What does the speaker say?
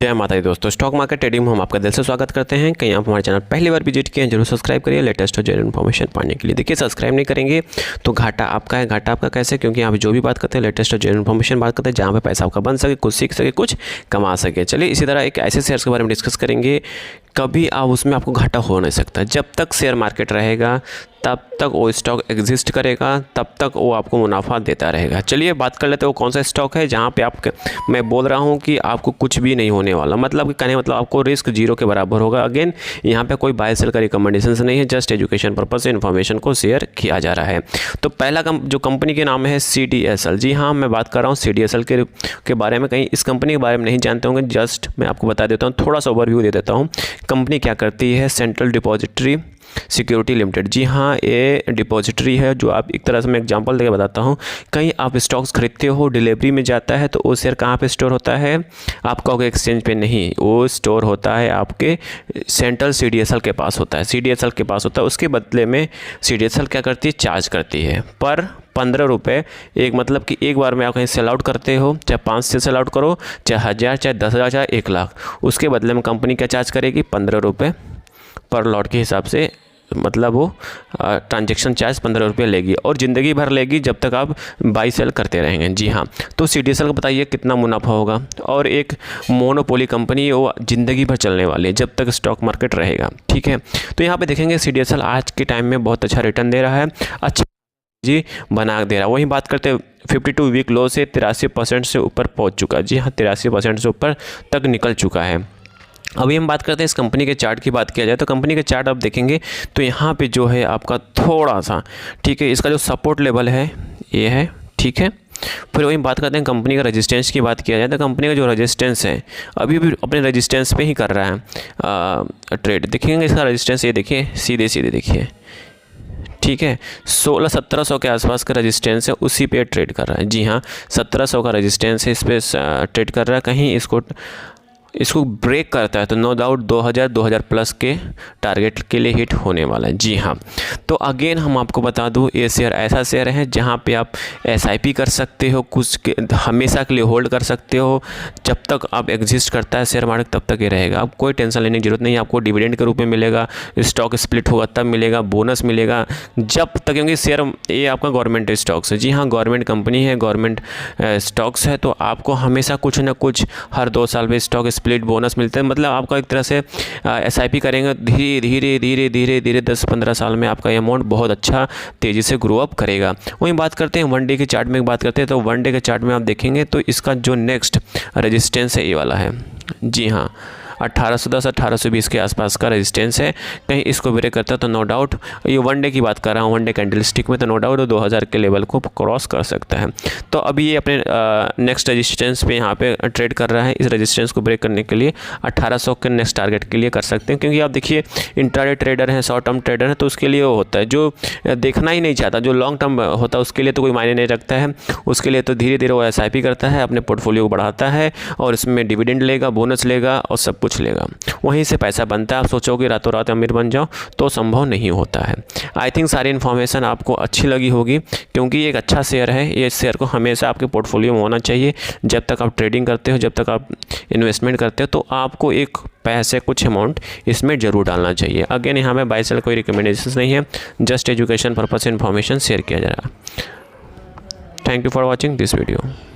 जय माता दी दोस्तों, स्टॉक मार्केट ट्रेडिंग में हम आपका दिल से स्वागत करते हैं। कहीं आप हमारे चैनल पहली बार विजिट किए हैं जरूर सब्सक्राइब करिए लेटेस्ट और जेन्युइन इन्फॉर्मेशन पाने के लिए। देखिए, सब्सक्राइब नहीं करेंगे तो घाटा आपका है। घाटा आपका कैसे? क्योंकि यहाँ पे जो भी बात करते हैं लेटेस्ट और जेन्युइन इन्फॉर्मेशन बात करते हैं, जहाँ पे पैसा आपका बन सके, कुछ सीख सके, कुछ कमा सके। चलिए, इसी तरह एक ऐसे शेयर्स के बारे में डिस्कस करेंगे कभी आप उसमें आपको घाटा हो नहीं सकता। जब तक शेयर मार्केट रहेगा तब तक वो स्टॉक एग्जिस्ट करेगा, तब तक वो आपको मुनाफा देता रहेगा। चलिए बात कर लेते हैं वो कौन सा स्टॉक है जहाँ पे मैं बोल रहा हूँ कि आपको कुछ भी नहीं होने वाला। मतलब कि कहने मतलब आपको रिस्क जीरो के बराबर होगा। अगेन यहाँ पे कोई बाय सेल का रिकमेंडेशन नहीं है, जस्ट एजुकेशन पर्पज से इन्फॉर्मेशन को शेयर किया जा रहा है। तो पहला जो कंपनी के नाम है CDSL। जी हाँ, मैं बात कर रहा हूँ CDSL के बारे में। कहीं इस कंपनी के बारे में नहीं जानते होंगे, जस्ट मैं आपको बता देता हूँ, थोड़ा सा ओवरव्यू दे देता हूँ। कंपनी क्या करती है? Central depository security limited. जी हाँ, ये डिपॉजिटरी है जो आप एक तरह से मैं एग्जांपल देकर बताता हूँ। कहीं आप स्टॉक्स खरीदते हो, डिलीवरी में जाता है तो वो शेयर कहाँ पे स्टोर होता है? आपका एक्सचेंज पे नहीं, वो स्टोर होता है आपके सेंट्रल CDSL के पास होता है। CDSL के पास होता है। उसके बदले में CDSL क्या करती है? चार्ज करती है पर 15 रुपये एक। मतलब कि एक बार में आप कहीं सेल आउट करते हो, चाहे 5 से सेल आउट करो, चाहे 1000, चाहे 10,000, चाहे 1 लाख, उसके बदले में कंपनी क्या चार्ज करेगी? 15 रुपये पर लॉट के हिसाब से। मतलब वो ट्रांजैक्शन चार्ज 15 रुपये लेगी और ज़िंदगी भर लेगी जब तक आप बाई सेल करते रहेंगे। जी हाँ, तो CDSL को बताइए कितना मुनाफा होगा। और एक मोनोपोली कंपनी, वो ज़िंदगी भर चलने वाली है जब तक स्टॉक मार्केट रहेगा। ठीक है, तो यहाँ पे देखेंगे CDSL आज के टाइम में बहुत अच्छा रिटर्न दे रहा है, अच्छा जी बना दे रहा है। वहीं बात करते हैं 52 वीक लो से 83% से ऊपर पहुँच चुका है। जी हाँ, 83% से ऊपर तक निकल चुका है। अभी हम बात करते हैं इस कंपनी के चार्ट की। बात किया जाए तो कंपनी के चार्ट आप देखेंगे तो यहाँ पे जो है आपका थोड़ा सा, ठीक है, इसका जो सपोर्ट लेवल है ये है। ठीक है, फिर वही बात करते हैं कंपनी का रेजिस्टेंस की। बात किया जाए तो कंपनी का जो रेजिस्टेंस है अभी भी अपने रेजिस्टेंस पे ही कर रहा है ट्रेड। देखेंगे इसका रेजिस्टेंस, ये देखिए सीधे सीधे देखिए। ठीक है, 1600-1700 के आसपास का रेजिस्टेंस है, उसी पे ट्रेड कर रहा है। जी हाँ, 1700 का रेजिस्टेंस है, इस पर ट्रेड कर रहा है। कहीं इसको ब्रेक करता है तो नो डाउट 2000 प्लस के टारगेट के लिए हिट होने वाला है। जी हाँ, तो अगेन हम आपको बता दूं, ये शेयर ऐसा शेयर है जहां पे आप SIP कर सकते हो, हमेशा के लिए होल्ड कर सकते हो। जब तक आप एग्जिस्ट करता है शेयर मार्केट तब तक ये रहेगा। आप कोई टेंशन लेने की जरूरत नहीं है। आपको डिविडेंड के रूप में मिलेगा, स्टॉक स्प्लिट होगा तब मिलेगा, बोनस मिलेगा जब तक, क्योंकि शेयर ये आपका गवर्नमेंट स्टॉक्स है। जी हाँ, गवर्नमेंट कंपनी है, गवर्नमेंट स्टॉक्स है, तो आपको हमेशा कुछ ना कुछ हर 2 साल में स्टॉक स्प्लिट बोनस मिलते हैं। मतलब आपका एक तरह से SIP करेंगे, धीरे धीरे 10-15 साल में आपका अमाउंट बहुत अच्छा तेज़ी से ग्रो अप करेगा। वहीं बात करते हैं 1 डे के चार्ट में। बात करते हैं तो 1 डे के चार्ट में आप देखेंगे तो इसका जो नेक्स्ट रेजिस्टेंस है ये वाला है। जी हाँ, 1810-1820 के आसपास का रेजिस्टेंस है। कहीं इसको ब्रेक करता है तो नो डाउट, ये 1 डे की बात कर रहा हूँ, 1 डे कैंडलस्टिक में, तो नो डाउट 2000 के लेवल को क्रॉस कर सकता है। तो अभी ये अपने नेक्स्ट रेजिस्टेंस पे यहाँ पे ट्रेड कर रहा है। इस रेजिस्टेंस को ब्रेक करने के लिए 1800 के नेक्स्ट टारगेट के लिए कर सकते हैं। क्योंकि आप देखिए इंट्राडे ट्रेडर हैं, शॉर्ट टर्म ट्रेडर है, तो उसके लिए वो होता है जो देखना ही नहीं चाहता, जो लॉन्ग टर्म होता है उसके लिए तो कोई मायने नहीं रखता है। उसके लिए तो धीरे धीरे वो SIP करता है, अपने पोर्टफोलियो को बढ़ाता है और इसमें डिविडेंड लेगा, बोनस लेगा और सब कुछ लेगा, वहीं से पैसा बनता है। आप सोचोगे रातों रात अमीर बन जाओ तो संभव नहीं होता है। आई थिंक सारी इन्फॉर्मेशन आपको अच्छी लगी होगी, क्योंकि ये एक अच्छा शेयर है। ये शेयर को हमेशा आपके पोर्टफोलियो में होना चाहिए। जब तक आप ट्रेडिंग करते हो, जब तक आप इन्वेस्टमेंट करते हो, तो आपको एक पैसे कुछ अमाउंट इसमें ज़रूर डालना चाहिए। अगेन यहाँ पे बाय सेल कोई रिकमेंडेशन नहीं है, जस्ट एजुकेशन पर्पज से इन्फॉर्मेशन शेयर किया जा रहा है। Thank you for watching this video.